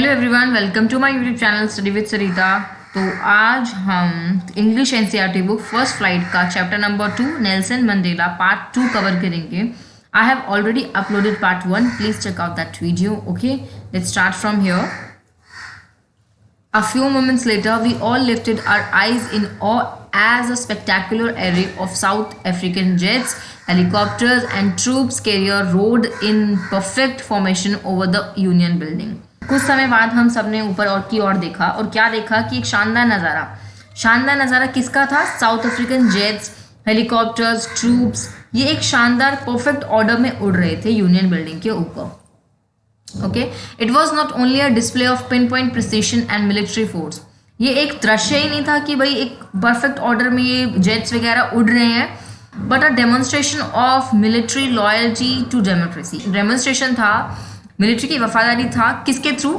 Hello everyone, welcome to my YouTube channel study with Sarita. तो आज हम English NCERT book first flight का chapter number 2 Nelson Mandela part 2 cover करेंगे। I have already uploaded part 1, please check out that video. Okay, let's start from here. A few moments later, we all lifted our eyes in awe as a spectacular array of South African jets, helicopters, and troops carrier rode in perfect formation over the Union Building. कुछ समय बाद हम सब ने ऊपर और की ओर देखा और क्या देखा कि एक शानदार नज़ारा किसका था? South African jets, helicopters, troops, ये एक शानदार परफेक्ट ऑर्डर में उड़ रहे थे यूनियन बिल्डिंग के ऊपर। Okay, it was not only a display of pin point precision and military force. ये एक दृश्य ही नहीं था कि भाई एक परफेक्ट ऑर्डर में ये जेट्स वगैरह उड़ रहे हैं, but a demonstration of military loyalty to democracy. Demonstration था, मिलिट्री की वफादारी था, किसके थ्रू,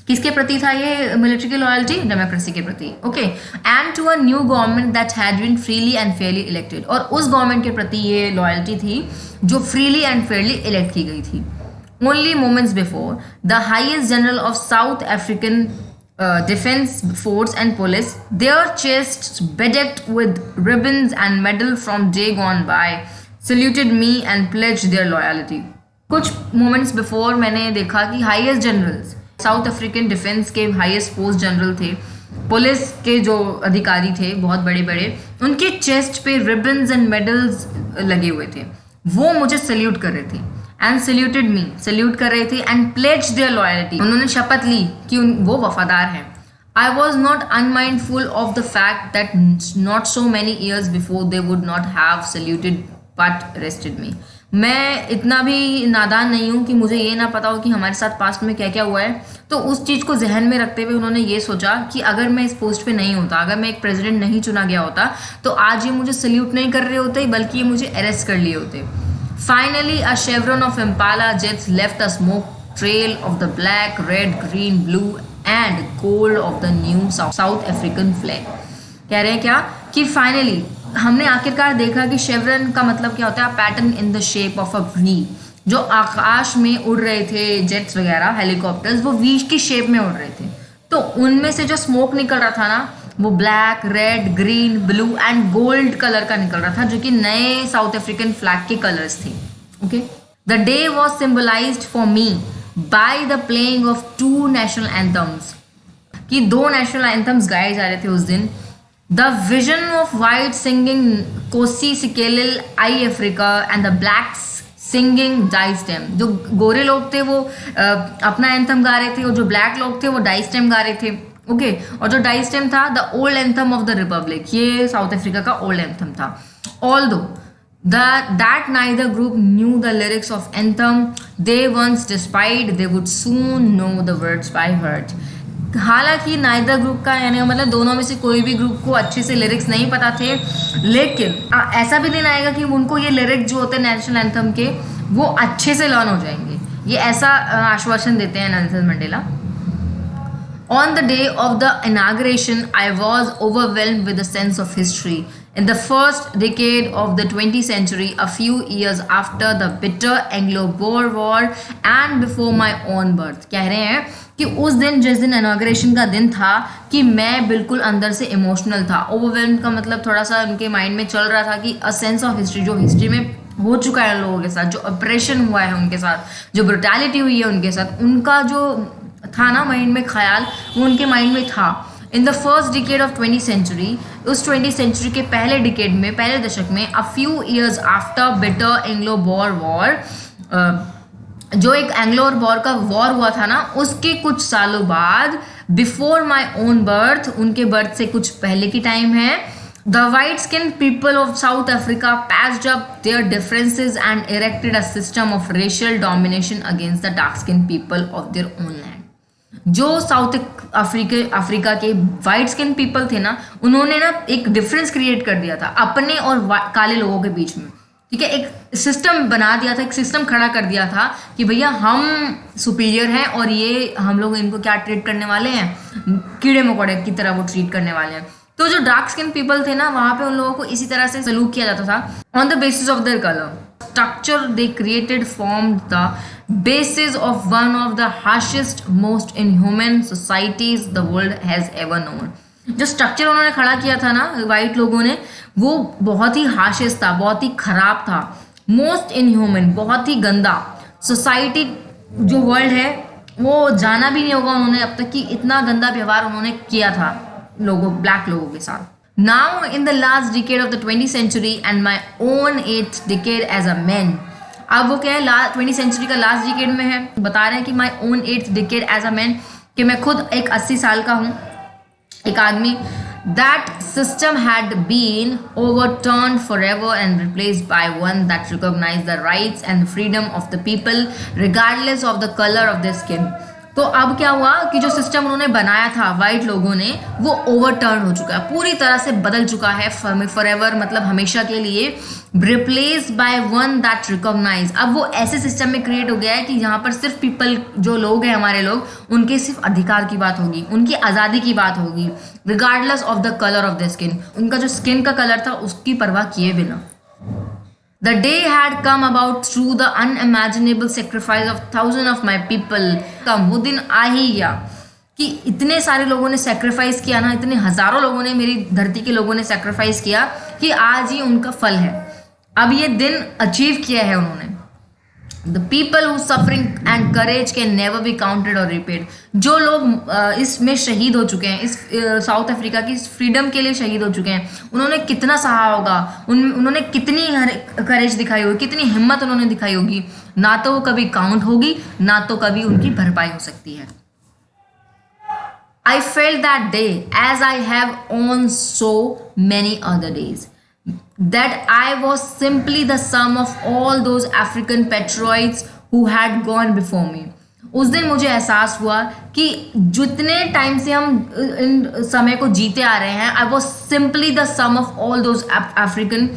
किसके प्रति था ये मिलिट्री की लॉयल्टी? डेमोक्रेसी के प्रति। Okay, and to a new government that had been freely and fairly elected, और उस गवर्नमेंट के प्रति ये लॉयल्टी थी जो फ्रीली एंड फेयरली इलेक्ट की गई थी। Only moments before, the highest general of South African Defence Force and Police, their chests bedecked with ribbons and medals from day gone by, saluted me and pledged their loyalty. कुछ moments before मैंने देखा कि highest generals, south African defence के highest post general थे, police के जो अधिकारी थे बहुत बड़े बड़े, उनके चेस्ट पे रिबन्स एंड मेडल्स लगे हुए थे, वो मुझे सल्यूट कर रहे थे एंड सल्यूटेड मी, सल्यूट कर रहे थे एंड प्लेज्ड देयर लॉयल्टी, उन्होंने शपथ ली कि वो वफादार हैं। I was not unmindful of the fact that not so many years before they would not have saluted but arrested me. मैं इतना भी नादान नहीं हूँ कि मुझे ये ना पता हो कि हमारे साथ पास्ट में क्या क्या हुआ है। तो उस चीज़ को जहन में रखते हुए उन्होंने ये सोचा कि अगर मैं इस पोस्ट पे नहीं होता, अगर मैं एक प्रेसिडेंट नहीं चुना गया होता, तो आज ये मुझे सल्यूट नहीं कर रहे होते, बल्कि ये मुझे अरेस्ट कर लिए होते। Finally, a chevron of Impala jets left a smoke trail of the black, red, green, blue and gold of the new South African flag. कह रहे हैं क्या कि फाइनली हमने आखिरकार देखा कि शेवरन का मतलब क्या होता है? Pattern in the shape of a V. जो आकाश में उड़ रहे थे जेट्स वगैरह, हेलीकॉप्टर्स, वो वी की शेप में उड़ रहे थे। तो उनमें से जो स्मोक निकल रहा था ना, वो black, red, green, blue and gold colour का निकल रहा था, जो कि नए साउथ अफ्रीकन फ्लैग के कलर्स थे। Okay, the day was symbolized for me by the playing of 2 national anthems, कि 2 नेशनल एंथम्स गाए जा रहे थे उस दिन। The vision of white singing Nkosi Sikelel iAfrika and the blacks singing Die Stem. जो गोरे लोग थे वो अपना एंथम गा रहे थे, और जो ब्लैक लोग थे वो डाइस्टेम गा रहे थे। ओके, और जो डाइस्टेम था the old anthem of the republic, ये साउथ अफ्रीका का ओल्ड एंथम था। Although that neither group knew the lyrics of anthem they once despised, they would soon know the words by heart. हालांकि neither group का यानी मतलब दोनों में से कोई भी ग्रुप को अच्छे से लिरिक्स नहीं पता थे, लेकिन ऐसा भी दिन आएगा कि उनको ये लिरिक्स जो होते हैं नेशनल एंथम के, वो अच्छे से लर्न हो जाएंगे। ये ऐसा आश्वासन देते हैं Nelson Mandela. On the day of the inauguration, I was overwhelmed with a sense of history. In the first decade of the 20th century, a few years after the bitter Anglo-Boer War and before my own birth, कह रहे हैं कि उस दिन, जिस दिन inauguration का दिन था, कि मैं बिल्कुल अंदर से इमोशनल था। ओवरवेल्म का मतलब थोड़ा सा उनके माइंड में चल रहा था कि अ सेंस ऑफ हिस्ट्री, जो हिस्ट्री में हो चुका है लोगों के साथ, जो ऑपरेशन हुआ है उनके साथ, जो ब्रुटैलिटी हुई है उनके साथ, उनका जो था ना माइंड में ख्याल, वो उनके माइंड में था। In the first decade of 20th century, उस 20th सेंचुरी के पहले डिकेड में, पहले दशक में, a few years after bitter Anglo bore war, जो एक एंग्लो बोर का वॉर हुआ था ना, उसके कुछ सालों बाद, बिफोर माई ओन बर्थ, उनके बर्थ से कुछ पहले की टाइम है, the white-skinned people of South Africa patched up their differences and erected a system of racial domination against the dark-skinned people of their own land. जो south Africa के white skin people थे ना, उन्होंने ना एक difference create कर दिया था अपने और काले लोगों के बीच में। ठीक है, एक सिस्टम बना दिया था, एक सिस्टम खड़ा कर दिया था कि भैया हम सुपीरियर हैं और ये हम लोग इनको क्या ट्रीट करने वाले हैं, कीड़े मकोड़े की तरह वो ट्रीट करने वाले हैं। तो जो डार्क स्किन पीपल थे ना, वहां पे उन लोगों को इसी तरह से सलूक किया जाता था on the basis of their colour. Structure they created formed the basis of one of the harshest, most inhuman societies the world has ever known. जो स्ट्रक्चर उन्होंने खड़ा किया था ना वाइट लोगों ने, वो बहुत ही हाशिस्ट था, बहुत ही खराब था, मोस्ट इनह्यूमन, बहुत ही गंदा सोसाइटी जो वर्ल्ड है वो जाना भी नहीं होगा उन्होंने अब तक कि इतना गंदा व्यवहार उन्होंने किया था लोगों, ब्लैक लोगों के साथ. Now in the last decade of the 20th century and my own 8th decade as a man, अब वो क्या है 20th सेंचुरी का लास्ट डिकेड में है, बता रहे हैं कि my own 8th decade as a man, कि मैं खुद एक 80 साल का हूँ, एक आदमी. That system had been overturned forever and replaced by one that recognize the rights and freedom of the people regardless of the colour of the skin. तो अब क्या हुआ कि जो सिस्टम उन्होंने बनाया था वाइट लोगों ने, वो ओवरटर्न हो चुका है, पूरी तरह से बदल चुका है फॉरएवर, मतलब हमेशा के लिए. Replace by one that recognize, अब वो ऐसे सिस्टम में क्रिएट हो गया है कि यहाँ पर सिर्फ पीपल, जो लोग हैं हमारे लोग, उनके सिर्फ अधिकार की बात होगी, उनकी आज़ादी की बात होगी, regardless of the colour of the skin. उनका जो स्किन का कलर था उसकी परवाह किए बिना. The day had come about through the unimaginable sacrifice of thousands of my people. वो दिन आ ही गया कि इतने सारे लोगों ने सेक्रीफाइस किया ना, इतने हजारों लोगों ने, मेरी धरती के लोगों ने सेक्रीफाइस किया कि आज ही उनका फल है. अब ये दिन अचीव किया है उन्होंने. The people whose suffering and courage can never be counted or repaid. जो लोग इसमें शहीद हो चुके हैं, इस साउथ अफ्रीका की फ्रीडम के लिए शहीद हो चुके हैं, उन्होंने कितना सहा होगा, उन्होंने कितनी करेज दिखाई होगी, कितनी हिम्मत उन्होंने दिखाई होगी, ना तो वो कभी काउंट होगी, ना तो कभी उनकी भरपाई हो सकती है. I felt that day as I have on so many other days, that I was simply the sum of all those African patriots who had gone before me. उस दिन मुझे एहसास हुआ कि जितने टाइम से हम इन समय को जीते आ रहे हैं, I was simply the sum of all those African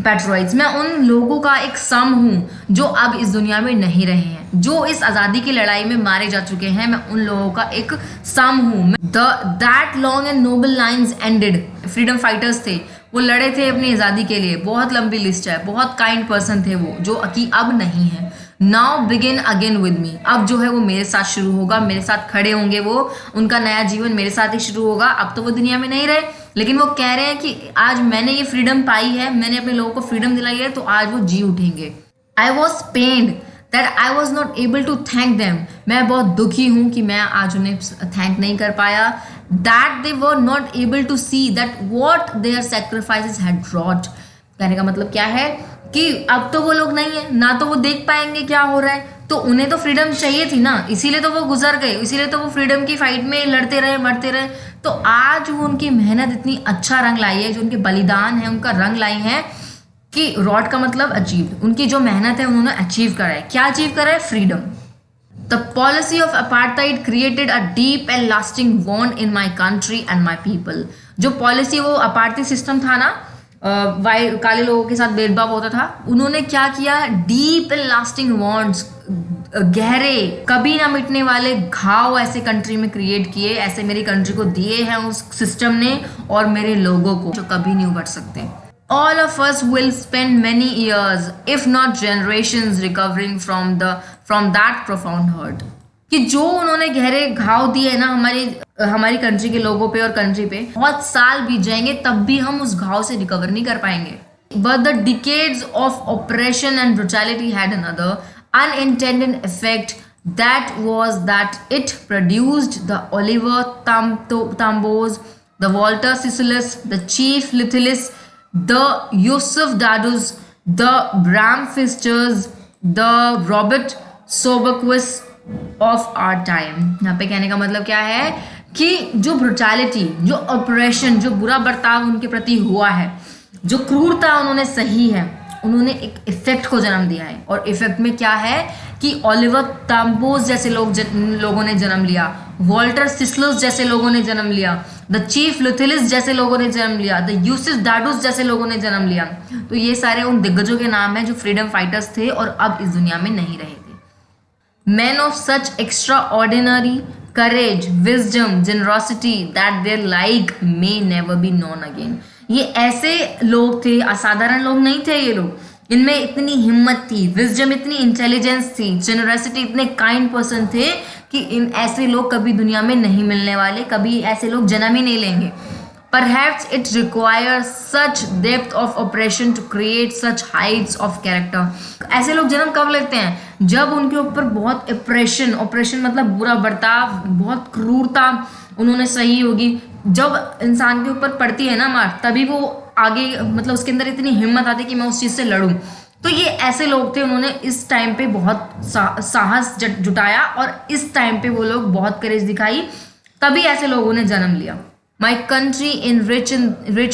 patriots. मैं उन लोगों का एक सम हूँ जो अब इस दुनिया में नहीं रहे हैं, जो इस आज़ादी की लड़ाई में मारे जा चुके हैं. मैं उन लोगों का एक सम हूँ. That long and noble lines ended. Freedom fighters थे, वो लड़े थे अपनी आज़ादी के लिए, बहुत लंबी लिस्ट है, बहुत काइंड पर्सन थे वो, जो कि अब नहीं है. Now begin again with me, अब जो है वो मेरे साथ शुरू होगा, मेरे साथ खड़े होंगे वो, उनका नया जीवन मेरे साथ ही शुरू होगा. अब तो वो दुनिया में नहीं रहे, लेकिन वो कह रहे हैं कि आज मैंने ये फ्रीडम पाई है, मैंने अपने लोगों को फ्रीडम दिलाई है, तो आज वो जी उठेंगे. I was pained that I was not able to thank them. मैं बहुत दुखी हूँ कि मैं आज उन्हें थैंक नहीं कर पाया. That they were not able to see that what their sacrifices had wrought. कहने का मतलब क्या है कि अब तो वो लोग नहीं है, ना तो वो देख पाएंगे क्या हो रहा है, तो उन्हें तो फ्रीडम चाहिए थी ना, इसीलिए तो वो गुजर गए, इसीलिए तो वो फ्रीडम की फाइट में लड़ते रहे, मरते रहे. तो आज वो उनकी मेहनत इतनी अच्छा रंग लाई है, जो उनके बलिदान है उनका रंग लाई है, कि रॉट का मतलब अचीव, उनकी जो मेहनत है उन्होंने अचीव करा है. क्या अचीव करा है? Freedom. The policy of apartheid created a deep and lasting wound in my country and my people. जो पॉलिसी, वो अपार्थाइड सिस्टम था ना, काले लोगों के साथ भेदभाव होता था, उन्होंने क्या किया? डीप एंड लास्टिंग वॉन्ड्स, गहरे कभी ना मिटने वाले घाव ऐसे कंट्री में क्रिएट किए, ऐसे मेरी कंट्री को दिए हैं उस सिस्टम ने और मेरे लोगों को, जो कभी नहीं उभर सकते. All of us will spend many years, if not generations, recovering from that profound hurt. कि जो उन्होंने गहरे घाव दिए ना हमारी कंट्री के लोगों पे और कंट्री पे, बहुत साल बीत जाएंगे तब भी हम उस घाव से रिकवर नहीं कर पाएंगे. But the decades of oppression and brutality had another unintended effect. That was that it produced the Oliver Tambos, the Walter Sisulu, the Chief Lithilis, the Yusuf Dadus, the Bram Fisters, the Robert Soberquist of our time. यहाँ पे कहने का मतलब क्या है कि जो brutality, जो ऑपरेशन, जो बुरा बर्ताव उनके प्रति हुआ है, जो क्रूरता उन्होंने सही है, उन्होंने एक इफेक्ट को जन्म दिया है. और इफेक्ट में क्या है कि ओलिवर ताम्बोज जैसे लोगों ने जन्म लिया, वॉल्टर सिस्लस जैसे लोगों ने जन्म लिया, द चीफ लुथिलिस जैसे लोगों ने जन्म लिया, द यूसुफ डाडूस जैसे लोगों ने जन्म लिया. तो ये सारे उन दिग्गजों के नाम हैं जो फ्रीडम फाइटर्स थे और अब इस दुनिया में नहीं रहे थे. Men of such extraordinary courage, wisdom, generosity that their like may never be known again. ये ऐसे लोग थे, असाधारण लोग नहीं थे ये लोग, इनमें इतनी हिम्मत थी, विजडम इतनी, इंटेलिजेंस थी, जेनरसिटी, इतने काइंड पर्सन थे कि इन ऐसे लोग कभी दुनिया में नहीं मिलने वाले, कभी ऐसे लोग जन्म ही नहीं लेंगे. Perhaps it requires such depth of oppression to create such heights of character. ऐसे लोग जन्म कब लेते हैं? जब उनके ऊपर बहुत ऑपरेशन मतलब बुरा बर्ताव, बहुत क्रूरता उन्होंने सही होगी. जब इंसान के ऊपर पड़ती है ना मार, तभी वो आगे मतलब उसके अंदर इतनी हिम्मत आती है कि मैं उस चीज़ से लड़ूं. तो ये ऐसे लोग थे, उन्होंने इस टाइम पे बहुत साहस जुटाया और इस टाइम पे वो लोग बहुत करेज दिखाई, तभी ऐसे लोगों ने जन्म लिया. My country rich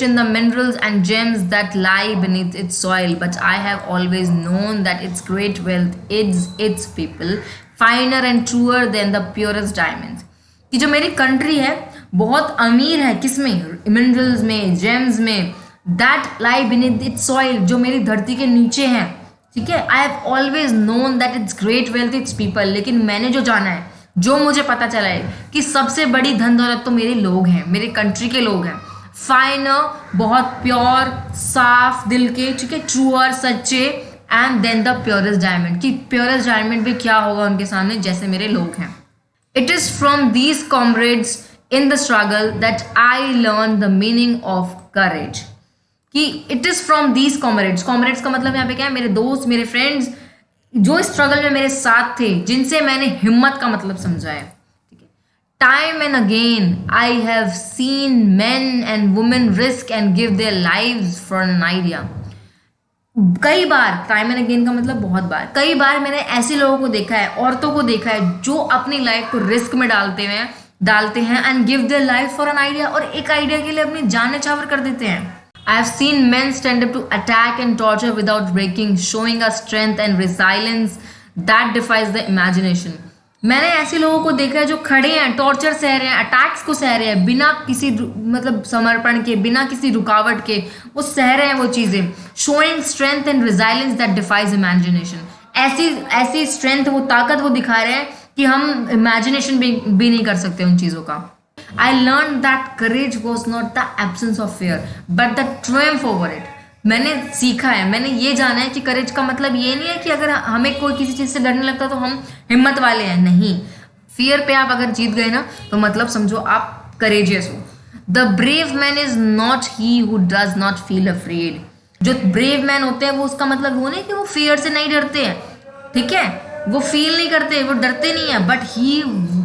in the minerals and gems that lie beneath its soil, but I have always known that its great wealth is its people, finer and truer than the purest diamonds. कि जो मेरी country है बहुत अमीर है, किसमें? Minerals में, James में. That lie beneath its soil, जो मेरी धरती के नीचे हैं, ठीक है. I have always known that its great wealth its people, लेकिन मैंने जो जाना है, जो मुझे पता चला है कि सबसे बड़ी धन दौलत तो मेरे लोग हैं, मेरे कंट्री के लोग हैं. फाइनर, बहुत प्योर, साफ दिल के, ठीक है. ट्रूअर, सच्चे. And then the purest diamond, कि प्योरेस्ट डायमंड भी क्या होगा उनके सामने, जैसे मेरे लोग हैं. It is from these comrades in the struggle that I learn the meaning of courage. कि it is from these comrades. Comrades का मतलब यहाँ पे क्या है? मेरे दोस्त, मेरे फ्रेंड्स, जो स्ट्रगल में मेरे साथ थे, जिनसे मैंने हिम्मत का मतलब समझा है. ठीक है. Time and again I have seen main and women risk and give their lives for an idea. कई बार, टाइम एंड अगेन का मतलब बहुत बार, कई बार मैंने ऐसे लोगों को देखा है, औरतों को देखा है, जो अपनी लाइफ को रिस्क में डालते हैं and give their life for an idea, और एक आइडिया के लिए अपनी जान न्यौछावर कर देते हैं. I have seen men stand up to attack and torture without breaking, showing a strength and resilience that defies the imagination. मैंने ऐसे लोगों को देखा है जो खड़े हैं, टॉर्चर सह रहे हैं, अटैक्स को सह रहे हैं, बिना किसी मतलब समर्पण के, बिना किसी रुकावट के वो सह रहे हैं वो चीज़ें. showing strength and resilience that defies imagination. ऐसी स्ट्रेंथ, वो ताकत वो दिखा रहे हैं कि हम इमेजिनेशन भी नहीं कर सकते उन चीज़ों का. I learned that courage was not the absence of fear, but the triumph over it. मैंने सीखा है, मैंने ये जाना है कि करेज का मतलब ये नहीं है कि अगर हमें कोई किसी चीज़ से डरने लगता तो हम हिम्मत वाले हैं. नहीं, फियर पे आप अगर जीत गए ना तो मतलब समझो आप करेजियस हो. The brave man is not he who does not feel afraid. जो ब्रेव मैन होते हैं वो, उसका मतलब वो नहीं कि वो फियर से नहीं डरते हैं, ठीक है, वो फील नहीं करते, वो डरते नहीं है, but he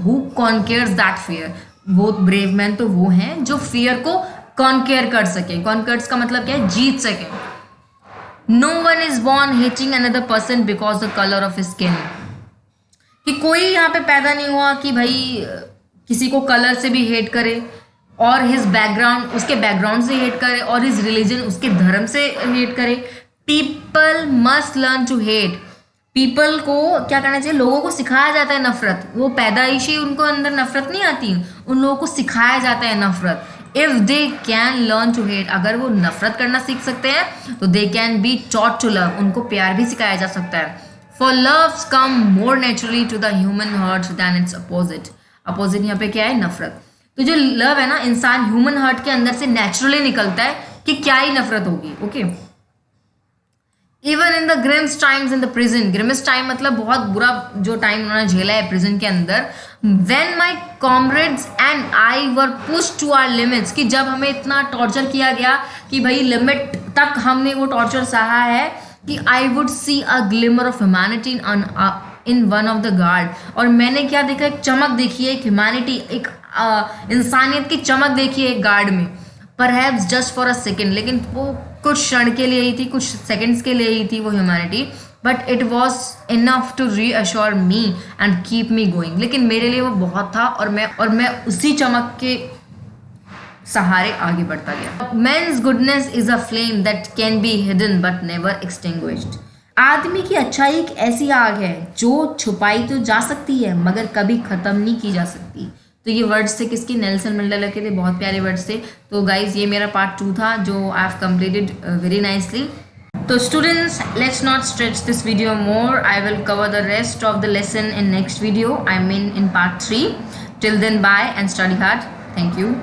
who conquers that fear. वो ब्रेव मैन तो वो हैं जो फियर को कॉन्केयर कर सके. कॉन्कर्स का मतलब क्या है? जीत सके. No one is born hating another person because the colour of his skin. कि कोई यहाँ पे पैदा नहीं हुआ कि भाई किसी को कलर से भी हेट करे, और हिज बैकग्राउंड, उसके बैकग्राउंड से हेट करे, और हिज रिलीजन, उसके धर्म से हेट करे. People must learn to hate. People को क्या करना चाहिए? लोगों को सिखाया जाता है नफरत. वो पैदाइशी उनको अंदर नफरत नहीं आती, उन लोगों को सिखाया जाता है नफरत. If they can learn to hate, अगर वो नफरत करना सीख सकते हैं तो they can be taught to love, उनको प्यार भी सिखाया जा सकता है. For loves come more naturally to the human heart than its opposite. Opposite यहाँ पे क्या है? नफरत. तो जो लव है ना, इंसान ह्यूमन हार्ट के अंदर से नेचुरली निकलता है कि क्या ही नफरत होगी. Okay. Even in the Grimes times in the prison. Grimes time मतलब बहुत बुरा जो टाइम उन्होंने झेला है प्रिजन के अंदर. When my comrades and I were pushed to our limits, कि जब हमें इतना टॉर्चर किया गया कि भाई लिमिट तक हमने वो टॉर्चर सहा है, कि I would see a glimmer of humanity in one of the guard. और मैंने क्या देखा? एक चमक देखी है, एक ह्यूमैनिटी, एक इंसानियत की चमक देखी है एक गार्ड में. Perhaps just for a second, लेकिन वो कुछ क्षण के लिए ही थी, कुछ सेकंड्स के लिए ही थी वो humanity. But it was enough to reassure me and keep me going. लेकिन मेरे लिए वो बहुत था, और मैं उसी चमक के सहारे आगे बढ़ता गया. Man's goodness is a flame that can be hidden but never extinguished. आदमी की अच्छाई एक ऐसी आग है जो छुपाई तो जा सकती है मगर कभी खत्म नहीं की जा सकती. तो ये वर्ड्स थे किसके? नेल्सन मंडेला के थे. बहुत प्यारे वर्ड्स थे. तो गाइज ये मेरा पार्ट 2 था जो I have completed very nicely. So students, let's not stretch this video more. I will cover the rest of the lesson in next video. I mean in part 3. Till then, bye and study hard. Thank you.